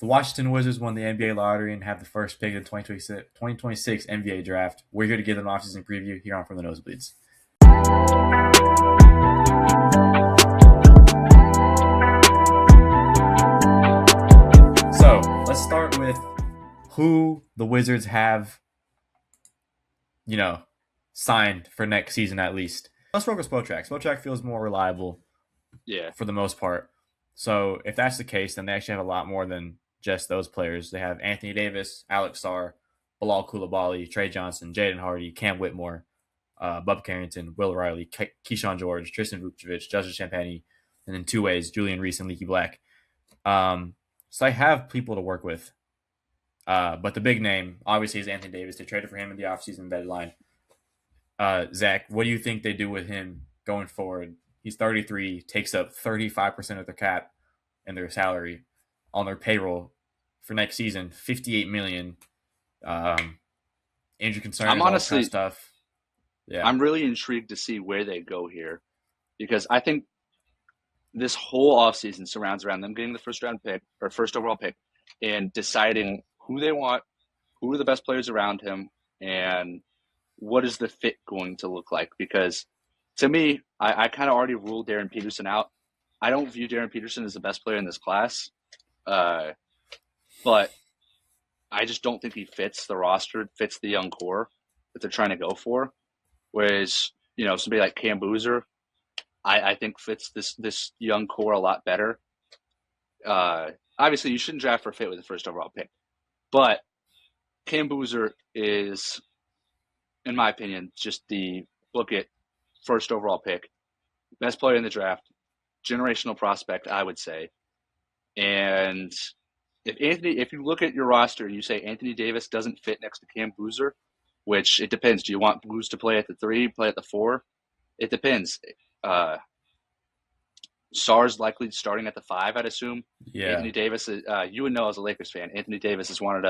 The Washington Wizards won the NBA lottery and have the first pick of the 2026 NBA draft. We're here to give them an offseason preview here on From the Nosebleeds. So let's start with who the Wizards have, signed for next season at least. Let's start with Spotrac. Spotrac feels more reliable Yeah. for the most part. So if that's the case, then they actually have a lot more than just those players. They have Anthony Davis, Alex Sarr, Bilal Coulibaly, Trey Johnson, Jaden Hardy, Cam Whitmore, Bub Carrington, Will Riley, Keyshawn George, Tristan Vukcevic, Justin Champagnie, and then two ways, Julian Reese and Leaky Black. So I have people to work with. But the big name, obviously, is Anthony Davis. They traded for him in the offseason deadline. Zach, what do you think they do with him going forward? He's 33, takes up 35% of their cap and their salary on their payroll for next season, $58 million. Injury concerns, I'm all this kind honestly, of stuff. Yeah, I'm really intrigued to see where they go here because I think this whole offseason surrounds around them getting the first round pick or first overall pick and deciding who they want, who are the best players around him, and what is the fit going to look like? Because to me, I kind of already ruled Darren Peterson out. I don't view Darren Peterson as the best player in this class, but I just don't think he fits the roster, fits the young core that they're trying to go for. Whereas, somebody like Cam Boozer, I think fits this young core a lot better. Obviously, you shouldn't draft for fit with the first overall pick, but Cam Boozer is, in my opinion, just the look at first overall pick, best player in the draft, generational prospect, I would say. And if you look at your roster and you say Anthony Davis doesn't fit next to Cam Boozer, which it depends. Do you want Booz to play at the 3, play at the 4? It depends. Sarr's likely starting at the 5, I'd assume. yeah, Anthony Davis, you would know as a Lakers fan, Anthony Davis has wanted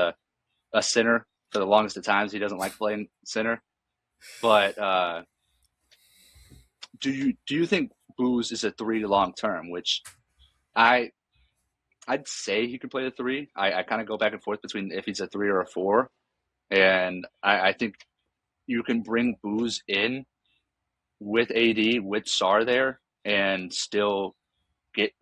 a center for the longest of times. He doesn't like playing center. But do you think Booz is a 3 long term? Which I'd say he could play the 3. I kind of go back and forth between if he's a 3 or a 4, and I think you can bring Booz in with AD with Sarr there and still get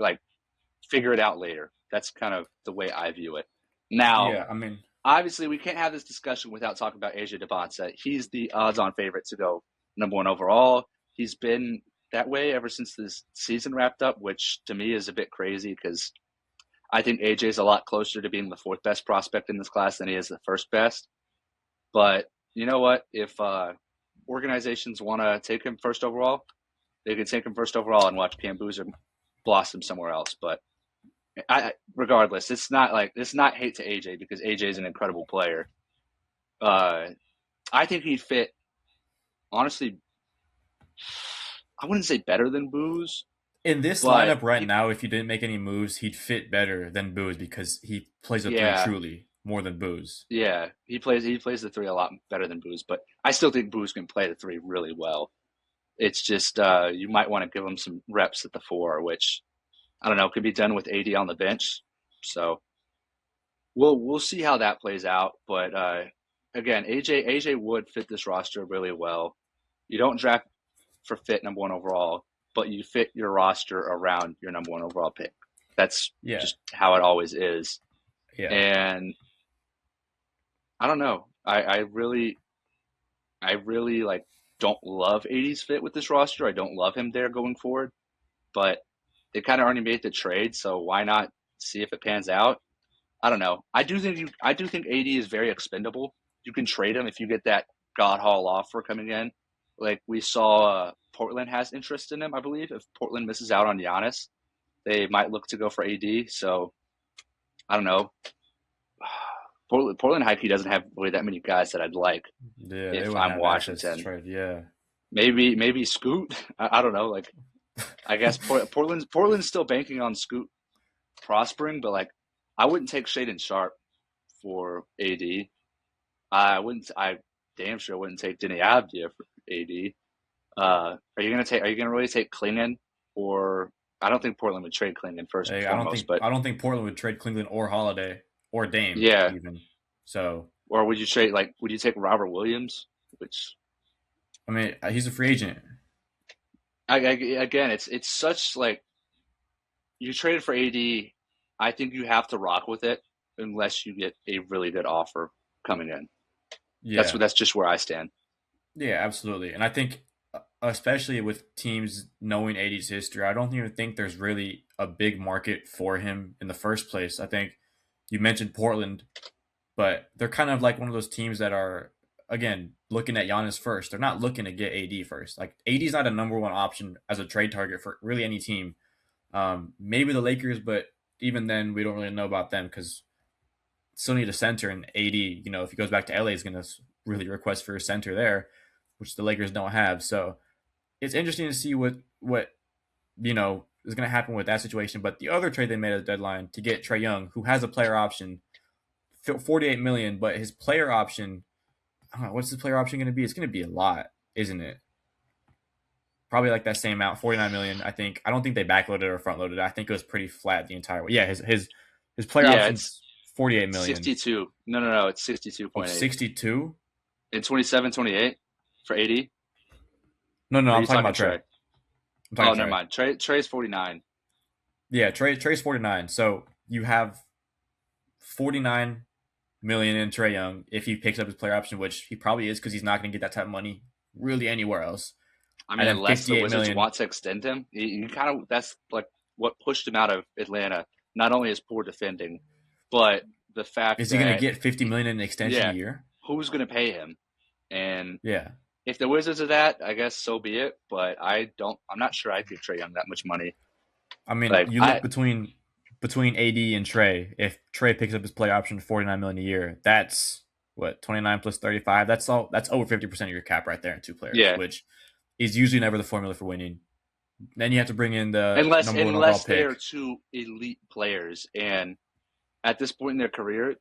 figure it out later. That's kind of the way I view it. Now, yeah. I mean, obviously, we can't have this discussion without talking about AJ Devonta. He's the odds-on favorite to go number 1 overall. He's been that way ever since this season wrapped up, which to me is a bit crazy because I think AJ is a lot closer to being the 4th best prospect in this class than he is the 1st best. But you know what? If organizations want to take him first overall, they can take him first overall and watch Cam Boozer blossom somewhere else. But regardless, it's not hate to AJ because AJ is an incredible player. I think he'd fit, honestly, I wouldn't say better than Booz, in this but lineup right now, if you didn't make any moves, he'd fit better than Booz because he plays a 3 yeah, truly more than Booz. yeah, he plays the 3 a lot better than Booz. But I still think Booz can play the 3 really well. It's just you might want to give him some reps at the 4, which I don't know could be done with AD on the bench. So we'll see how that plays out. But again, AJ would fit this roster really well. You don't draft for fit number 1 overall, but you fit your roster around your number 1 overall pick. That's Yeah, just how it always is. yeah. And I don't know. I really don't love 80's fit with this roster. I don't love him there going forward, but they kind of already made the trade, so why not see if it pans out? I don't know. I do think AD is very expendable. You can trade him if you get that God Hall offer coming in. Like we saw, Portland has interest in him. I believe if Portland misses out on Giannis, they might look to go for AD. So I don't know. Portland high key doesn't have really that many guys that I'd like Yeah, they if wouldn't I'm have assets to Washington. trade. Yeah, Maybe Scoot. I don't know. I guess Portland's still banking on Scoot prospering, but I wouldn't take Shaden Sharp for AD. I wouldn't. I damn sure wouldn't take Denny Abdia for AD. Are you gonna really take Klingon or I don't think Portland would trade Clingan first and Like, foremost, but I don't think Portland would trade Cleveland or Holiday or Dame yeah. even. So Or would you trade like would you take Robert Williams? Which I mean, he's a free agent. again, it's such like you traded for AD. I think you have to rock with it unless you get a really good offer coming in. Yeah, That's just where I stand. yeah, absolutely. And I think, especially with teams knowing AD's history, I don't even think there's really a big market for him in the first place. I think you mentioned Portland, but they're kind of like one of those teams that are, again, looking at Giannis first. They're not looking to get AD first. Like AD's not a number one option as a trade target for really any team. Maybe the Lakers, but even then, we don't really know about them because still need a center. And AD, if he goes back to LA, is going to really request for a center there, which the Lakers don't have. So it's interesting to see what is going to happen with that situation. But the other trade they made at the deadline to get Trae Young, who has a player option, 48 million, but his player option, I don't know, what's the player option going to be? It's going to be a lot, isn't it? Probably like that same amount, 49 million. I think. I don't think they backloaded or front loaded. I think it was pretty flat the entire way. Yeah, his player Yeah, it's option's 48 million. 62. No, it's Oh, 62.8. 62? In 27, 28 for 80? No, no, Or are I'm you talking talking about Trey. Trey? I'm Oh, talking never Trey. mind. Trey's 49. Yeah, Trey's 49. So you have 49 million in Trey Young if he picks up his player option, which he probably is because he's not going to get that type of money really anywhere else. I And mean, then unless the 58 Wizards million. want to extend him, you kind of that's like what pushed him out of Atlanta. Not only his poor defending, but the fact Is he going to that get 50 million in an extension a yeah, year? who's going to pay him? And Yeah. if the Wizards are that, I guess so be it. But I don't. I'm not sure I'd give Trey Young that much money. I mean, Like you look I between AD and Trey. If Trey picks up his player option 49 million a year, that's what 29 plus 35. That's all. That's over 50% of your cap right there in two players, yeah, which is usually never the formula for winning. Then you have to bring in the unless number one overall unless they are pick. two elite players, and at this point in their career,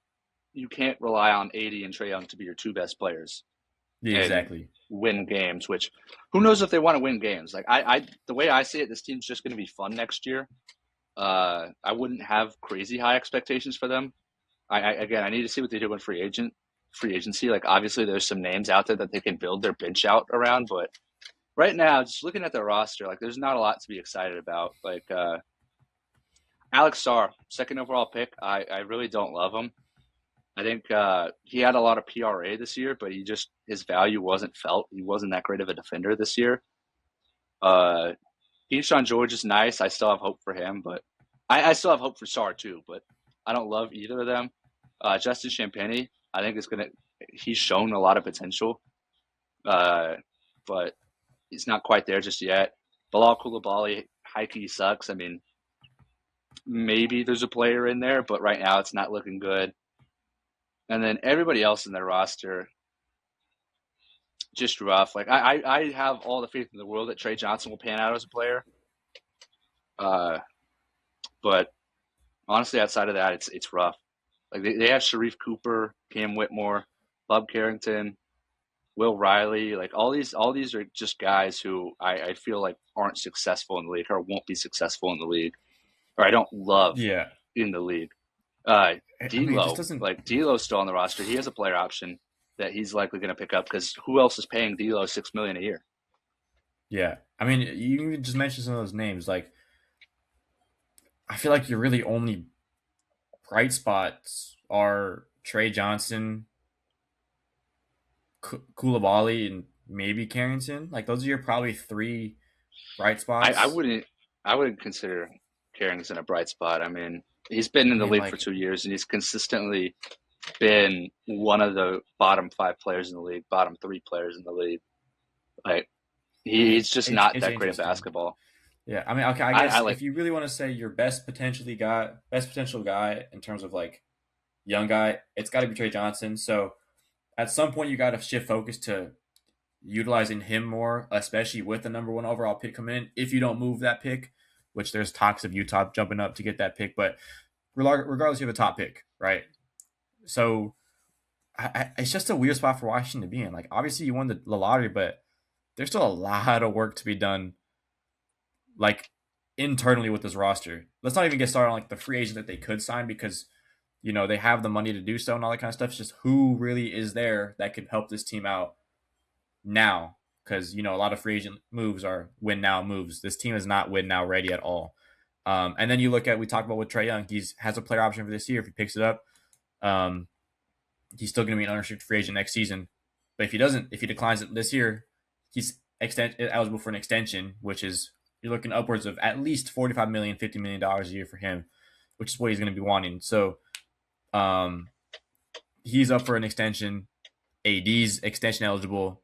you can't rely on AD and Trey Young to be your two best players Yeah, and exactly. win games. Which who knows if they want to win games? Like the way I see it, this team's just going to be fun next year. I wouldn't have crazy high expectations for them. Again, I need to see what they do in free agency. Like obviously, there's some names out there that they can build their bench out around, but right now, just looking at their roster, like there's not a lot to be excited about. Like Alex Sarr, second overall pick, I really don't love him. I think he had a lot of PRA this year, but his value wasn't felt. He wasn't that great of a defender this year. Uh, Keyshawn George is nice. I still have hope for him, but I still have hope for Sarr too. But I don't love either of them. Justin Champagnie, I think is gonna. He's shown a lot of potential, but he's not quite there just yet. Bilal Coulibaly, high key sucks. I mean, maybe there's a player in there, but right now it's not looking good. And then everybody else in their roster, just rough. Like I have all the faith in the world that Trey Johnson will pan out as a player. Uh, but honestly, outside of that, it's rough. Like they have Sharif Cooper, Cam Whitmore, Bob Carrington, Will Riley. Like all these are just guys who I feel like aren't successful in the league or won't be successful in the league, or I don't love Yeah. in the league. Uh, I mean, it just D'Lo, doesn't. like D'Lo's still on the roster. He has a player option that he's likely going to pick up because who else is paying D'Lo $6 million a year? Yeah. I mean, you just mentioned some of those names. Like, I feel like your really only bright spots are Trey Johnson, Koulibaly, and maybe Carrington. Like, those are your probably three bright I, I spots. wouldn't I wouldn't consider Carrington a bright spot. I mean, he's been I in the mean, league for like, 2 years and he's consistently been one of the bottom five players in the league, bottom three players in the league. Like he's just not it's that great at interesting. basketball. Yeah, I mean, okay, I I guess like if you really want to say your best potential guy in terms of like young guy, it's got to be Trey Johnson. So at some point, you got to shift focus to utilizing him more, especially with the number one overall pick coming in. If you don't move that pick, which there's talks of Utah jumping up to get that pick, but regardless, you have a top pick, right? So it's just a weird spot for Washington to be in. Like, obviously, you won the lottery, but there's still a lot of work to be done. Like, internally with this roster. Let's not even get started on like the free agent that they could sign because they have the money to do so and all that kind of stuff. It's just who really is there that could help this team out now because a lot of free agent moves are win now moves. This team is not win now ready at all. And then you look at we talked about with Trae Young. He has a player option for this year if he picks it up. Um, he's still going to be an unrestricted free agent next season. But if he doesn't, if he declines it this year, he's eligible for an extension, which is you're looking upwards of at least $45 million, $50 million a year for him, which is what he's going to be wanting. So he's up for an extension. AD's extension eligible,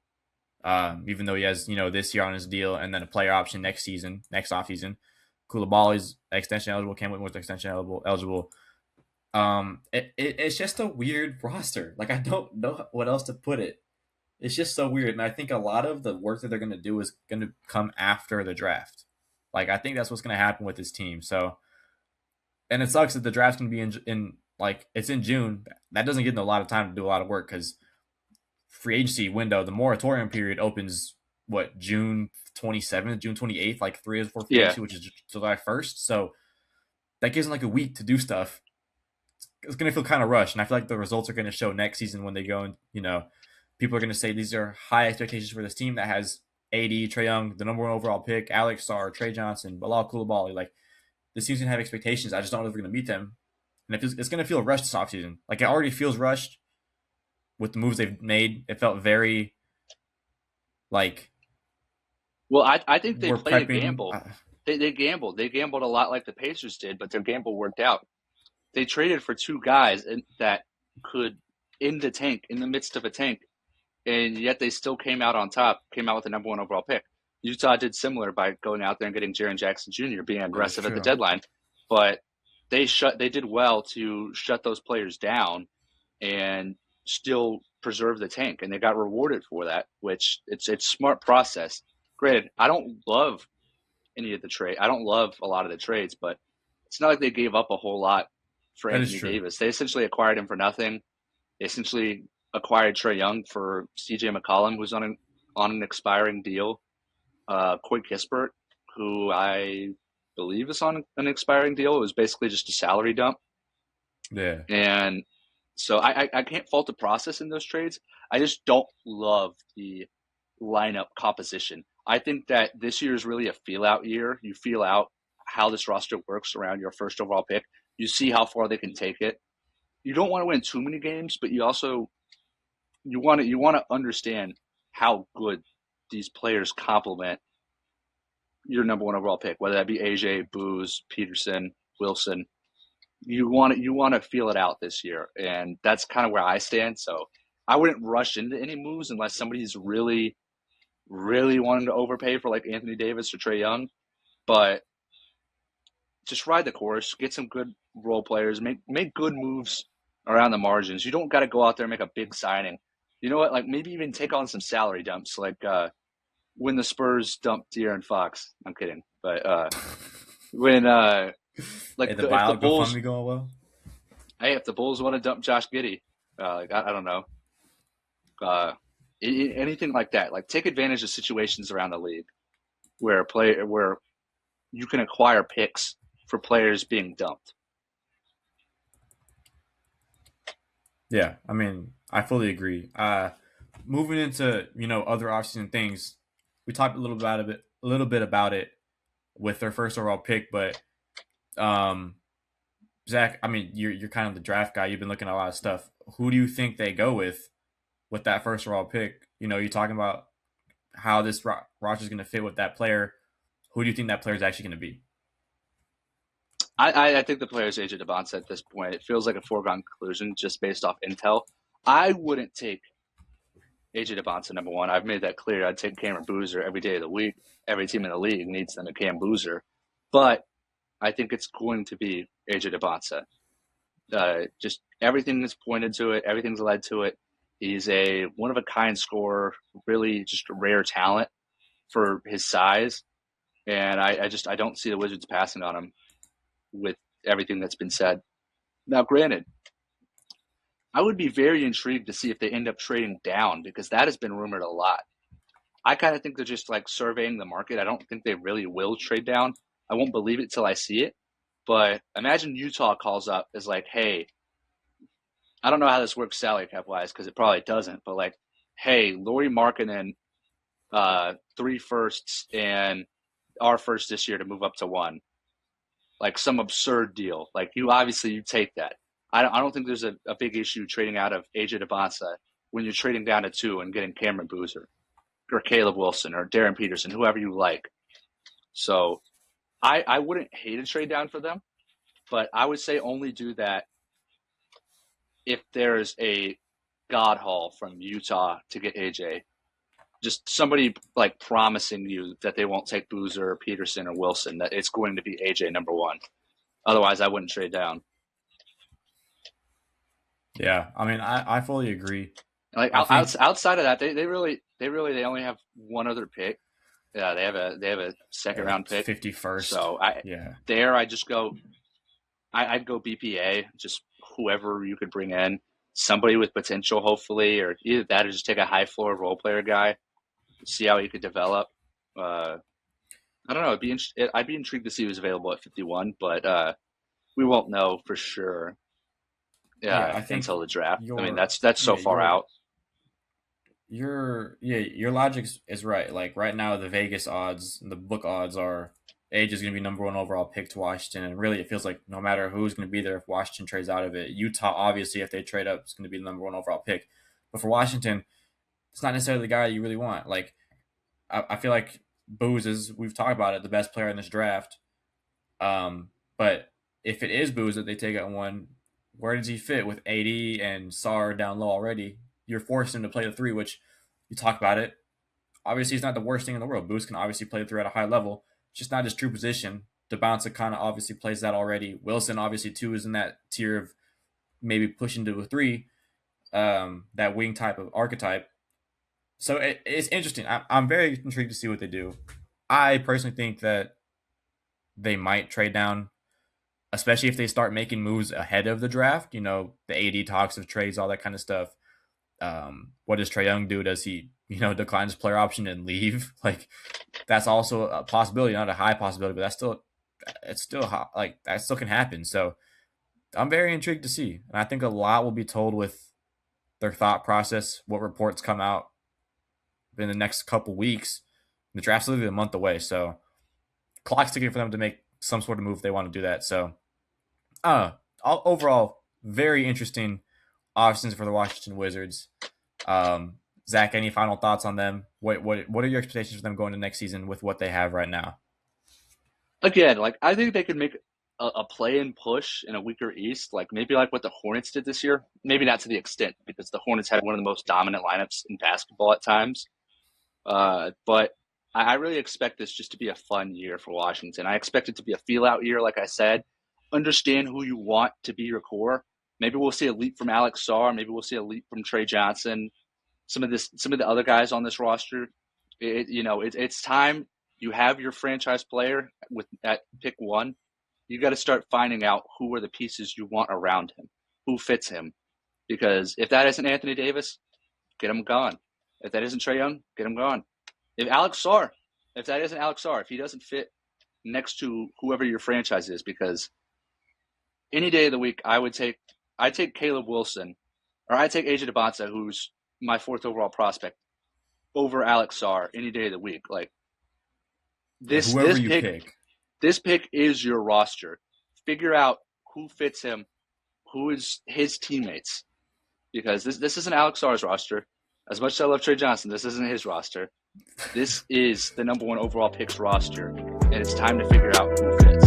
even though he has this year on his deal and then a player option next season, next offseason. Koulibaly's extension eligible. Cam Whitmore's extension eligible. It's just a weird roster. Like I don't know what else to put it. It's just so weird, and I think a lot of the work that they're going to do is going to come after the draft. Like I think that's what's going to happen with this team. So, and it sucks that the draft's going to be in like it's in June. That doesn't give them a lot of time to do a lot of work because free agency window, the moratorium period opens what June 27th, June 28th, like 3 or 4 free Yeah. agency, which is July 1st. So that gives them like a week to do stuff. It's going to feel kind of rushed, and I feel like the results are going to show next season when they go and people are going to say these are high expectations for this team that has AD, Trae Young, the number 1 overall pick, Alex Sarr, Trey Johnson, Bilal Coulibaly. Like this team's going to have expectations. I just don't know if we're going to meet them, and it's going to feel rushed this offseason. Like it already feels rushed with the moves they've made. It felt very like Well, I think they we're played a prepping. gamble. They gambled. They gambled a lot like the Pacers did, but their gamble worked out. They traded for 2 guys that could in the tank, in the midst of a tank, and yet they still came out on top, came out with the number 1 overall pick. Utah did similar by going out there and getting Jaren Jackson Jr., being That's aggressive at the true. deadline. But they did well to shut those players down and still preserve the tank, and they got rewarded for that, which it's smart process. Granted, I don't love any of the trade. I don't love a lot of the trades, but it's not like they gave up a whole lot for That is Anthony true. Davis. They essentially acquired him for nothing. They essentially acquired Trae Young for CJ McCollum, who's on an expiring deal. Corey Kispert, who I believe is on an expiring deal. It was basically just a salary dump. Yeah, And so I can't fault the process in those trades. I just don't love the lineup composition. I think that this year is really a feel out year. You feel out how this roster works around your first overall pick. You see how far they can take it. You don't want to win too many games, but you want to understand how good these players complement your number 1 overall pick, whether that be AJ, Booz, Peterson, Wilson. You want to feel it out this year, and that's kind of where I stand. So I wouldn't rush into any moves unless somebody's really, really wanting to overpay for like Anthony Davis or Trae Young. But just ride the course, get some good role players, make good moves around the margins. You don't got to go out there and make a big signing. You know what? Like maybe even take on some salary dumps, like when the Spurs dumped De'Aaron Fox. I'm kidding, but when hey, like the if the buyout Bulls, GoFundMe going well. hey, if the Bulls want to dump Josh Giddey, like I don't know, uh, anything like that. Like take advantage of situations around the league where you can acquire picks for players being dumped. Yeah, I mean, I fully agree. Moving into other offseason things, we talked a little bit about it with their first overall pick, but um, Zach, I mean, you're kind of the draft guy. You've been looking at a lot of stuff. Who do you think they go with that first overall pick? You're talking about how this roster is going to fit with that player. Who do you think that player is actually going to be? I think the player is AJ Debonce at this point. It feels like a foregone conclusion just based off intel. I wouldn't take AJ Debonce number 1. I've made that clear. I'd take Cameron Boozer every day of the week. Every team in the league needs them a Cam Boozer. But I think it's going to be AJ Debonce. Just everything is pointed to it. Everything's led to it. He's a one-of-a-kind scorer, really just a rare talent for his size. And I don't see the Wizards passing on him with everything that's been said. Now, granted, I would be very intrigued to see if they end up trading down because that has been rumored a lot. I kind of think they're just like surveying the market. I don't think they really will trade down. I won't believe it till I see it. But imagine Utah calls up is like, hey, I don't know how this works salary cap wise because it probably doesn't, but like, hey, Lauri Markkanen, 3 firsts and our first this year to move up to 1, like some absurd deal. Like you take that. I don't think there's a big issue trading out of AJ DeBonsa when you're trading down to 2 and getting Cameron Boozer or Caleb Wilson or Darren Peterson, whoever you like. So I wouldn't hate a trade down for them, but I would say only do that if there's a God haul from Utah to get AJ. Just somebody like promising you that they won't take Boozer or Peterson or Wilson, that it's going to be AJ number 1. Otherwise, I wouldn't trade down. Yeah, I mean, I fully agree. Like I think outside of that, they only have one other pick. Yeah, they have a second round pick, 51st. So I just go. I'd go BPA, just whoever you could bring in, somebody with potential, hopefully, or either that or just take a high floor role player guy, see how he could develop. I don't know. I'd be intrigued to see who's available at 51, but we won't know for sure. Yeah, I think until the draft. I mean, your that's so far out. Your logic is right. Like right now, the Vegas odds, the book odds are Age is going to be number 1 overall pick to Washington, and really, it feels like no matter who's going to be there, if Washington trades out of it, Utah obviously, if they trade up, is going to be the number 1 overall pick. But for Washington, it's not necessarily the guy you really want. Like I feel like Booz is, we've talked about it, the best player in this draft. But if it is Booz that they take at 1, where does he fit with AD and Sar down low already? You're forcing him to play the 3, which you talk about it. Obviously, he's not the worst thing in the world. Booz can obviously play the 3 at a high level. It's just not his true position. DeBonsa kind of obviously plays that already. Wilson obviously too is in that tier of maybe pushing to a 3, that wing type of archetype. So it's interesting. I'm very intrigued to see what they do. I personally think that they might trade down, especially if they start making moves ahead of the draft. You know, the AD talks of trades, all that kind of stuff. What does Trae Young do? Does he, decline his player option and leave? Like, that's also a possibility, not a high possibility, but it's still like that still can happen. So I'm very intrigued to see, and I think a lot will be told with their thought process, what reports come out in the next couple weeks. The draft's literally a month away, so clock's ticking for them to make some sort of move if they want to do that. So, overall, very interesting offseason for the Washington Wizards. Zach, any final thoughts on them? What are your expectations for them going to next season with what they have right now? Again, like I think they could make a play and push in a weaker East, like maybe like what the Hornets did this year. Maybe not to the extent because the Hornets had one of the most dominant lineups in basketball at times. But I really expect this just to be a fun year for Washington. I expect it to be a feel-out year, like I said. Understand who you want to be your core. Maybe we'll see a leap from Alex Sarr. Maybe we'll see a leap from Trey Johnson. Some of the other guys on this roster. It's time. You have your franchise player at pick 1. You got to start finding out who are the pieces you want around him, who fits him. Because if that isn't Anthony Davis, get him gone. If that isn't Trae Young, get him gone. If that isn't Alex Sarr, if he doesn't fit next to whoever your franchise is, because any day of the week, I'd take Caleb Wilson, or I'd take AJ DeBonsa, who's my 4th overall prospect, over Alex Sarr any day of the week. Like this pick is your roster. Figure out who fits him, who is his teammates, because this isn't Alex Sarr's roster. As much as I love Trey Johnson, this isn't his roster. This is the number 1 overall picks roster, and it's time to figure out who fits.